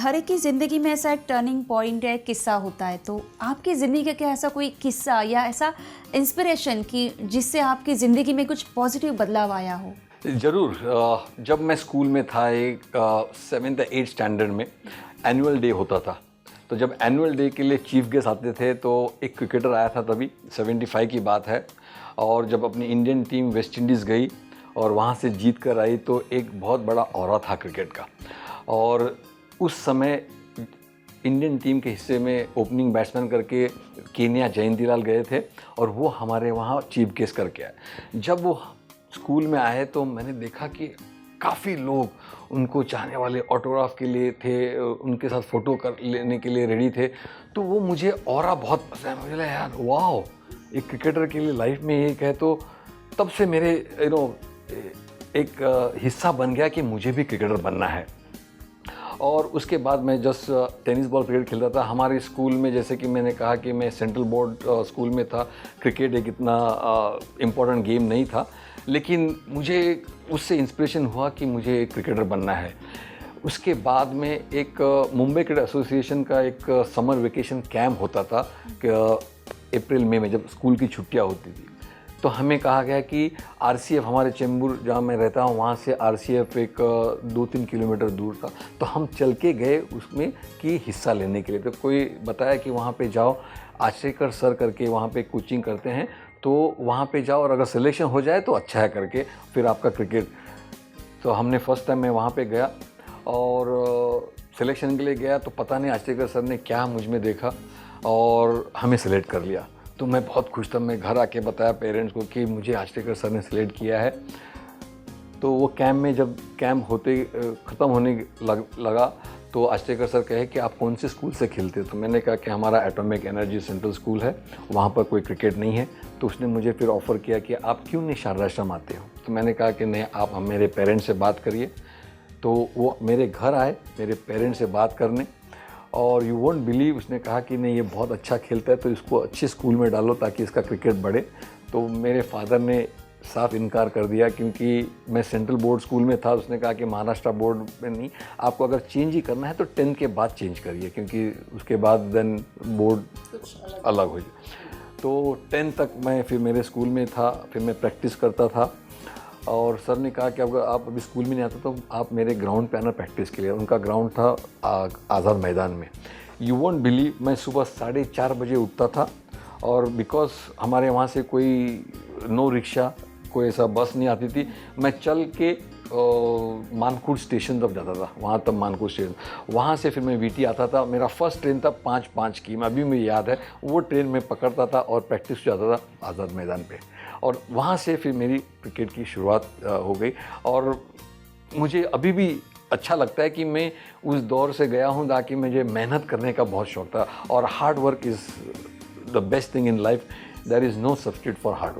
हर एक की ज़िंदगी में ऐसा एक टर्निंग पॉइंट या एक किस्सा होता है, तो आपकी ज़िंदगी का क्या ऐसा कोई किस्सा या ऐसा इंस्पिरेशन कि जिससे आपकी ज़िंदगी में कुछ पॉजिटिव बदलाव आया हो? ज़रूर। जब मैं स्कूल में था, एक 7th या 8th स्टैंडर्ड में एनुअल डे होता था। तो जब एनुअल डे के लिए चीफ गेस्ट आते थे तो एक क्रिकेटर आया था, तभी 75 की बात है। और जब अपनी इंडियन टीम वेस्ट इंडीज़ गई और वहाँ से जीत कर आई तो एक बहुत बड़ा ऑरा था क्रिकेट का। और उस समय इंडियन टीम के हिस्से में ओपनिंग बैट्समैन करके केन्या जयंतीलाल गए थे और वो हमारे वहाँ चीफ गेस्ट करके आए। जब वो स्कूल में आए तो मैंने देखा कि काफ़ी लोग उनको चाहने वाले ऑटोग्राफ के लिए थे, उनके साथ फ़ोटो कर लेने के लिए रेडी थे। तो वो मुझे ऑरा बहुत पसंद, मुझे लगा यार वाह, एक क्रिकेटर के लिए लाइफ में एक है। तो तब से मेरे एक हिस्सा बन गया कि मुझे भी क्रिकेटर बनना है। और उसके बाद मैं जस्ट टेनिस बॉल क्रिकेट खेल रहा था हमारे स्कूल में। जैसे कि मैंने कहा कि मैं सेंट्रल बोर्ड स्कूल में था, क्रिकेट एक इतना इम्पोर्टेंट गेम नहीं था, लेकिन मुझे उससे इंस्पिरेशन हुआ कि मुझे एक क्रिकेटर बनना है। उसके बाद में एक मुंबई क्रिकेट एसोसिएशन का एक समर वेकेशन कैंप होता था अप्रैल मई में, जब स्कूल की छुट्टियां होती थी। तो हमें कहा गया कि आरसीएफ, हमारे चेंबूर जहाँ मैं रहता हूँ वहाँ से आरसीएफ एक 2-3 किलोमीटर दूर था। तो हम चल के गए उसमें कि हिस्सा लेने के लिए। तो कोई बताया कि वहाँ पे जाओ, आचरेकर सर करके वहाँ पे कोचिंग करते हैं, तो वहाँ पे जाओ और अगर सिलेक्शन हो जाए तो अच्छा है करके फिर आपका क्रिकेट। तो हमने फर्स्ट टाइम मैं वहाँ पे गया और सिलेक्शन के लिए गया। तो पता नहीं आचरेकर सर ने क्या मुझ में देखा और हमें सेलेक्ट कर लिया। तो मैं बहुत खुश था। मैं घर आके बताया पेरेंट्स को कि मुझे आचरेकर सर ने सेलेक्ट किया है। तो वो कैंप में जब कैंप होते ख़त्म होने लगा तो आचरेकर सर कहे कि आप कौन से स्कूल से खेलते हो। तो मैंने कहा कि हमारा एटॉमिक एनर्जी सेंट्रल स्कूल है, वहाँ पर कोई क्रिकेट नहीं है। तो उसने मुझे फिर ऑफ़र किया कि आप क्यों नहीं शारदाश्रम आते हो। तो मैंने कहा कि नहीं, आप मेरे पेरेंट्स से बात करिए। तो वो मेरे घर आए मेरे पेरेंट्स से बात करने, और यू वोंट बिलीव, उसने कहा कि नहीं ये बहुत अच्छा खेलता है तो इसको अच्छे स्कूल में डालो ताकि इसका क्रिकेट बढ़े। तो मेरे फादर ने साफ इनकार कर दिया, क्योंकि मैं सेंट्रल बोर्ड स्कूल में था। उसने कहा कि महाराष्ट्र बोर्ड में नहीं, आपको अगर चेंज ही करना है तो 10th के बाद चेंज करिए, क्योंकि उसके बाद देन बोर्ड अलग हो जाए। तो 10th तक मैं फिर मेरे स्कूल में था, फिर मैं प्रैक्टिस करता था। और सर ने कहा कि अगर आप अभी स्कूल में नहीं आते तो आप मेरे ग्राउंड पे आना प्रैक्टिस के लिए। उनका ग्राउंड था आज़ाद मैदान में। यू वोंट बिलीव, मैं सुबह 4:30 बजे उठता था, और बिकॉज हमारे वहाँ से कोई नो रिक्शा, कोई ऐसा बस नहीं आती थी, मैं चल के मानकुड़ स्टेशन तक जाता था। वहाँ तक मानकुड़ स्टेशन, वहाँ से फिर मैं वीटी आता था। मेरा फर्स्ट ट्रेन था 5:05 की, मैं अभी मुझे याद है। वो ट्रेन में पकड़ता था और प्रैक्टिस जाता था आज़ाद मैदान पे। और वहाँ से फिर मेरी क्रिकेट की शुरुआत हो गई। और मुझे अभी भी अच्छा लगता है कि मैं उस दौर से गया हूँ, ताकि मुझे मेहनत करने का बहुत शौक था। और hard work is the best thing in life, there is no substitute for hard work.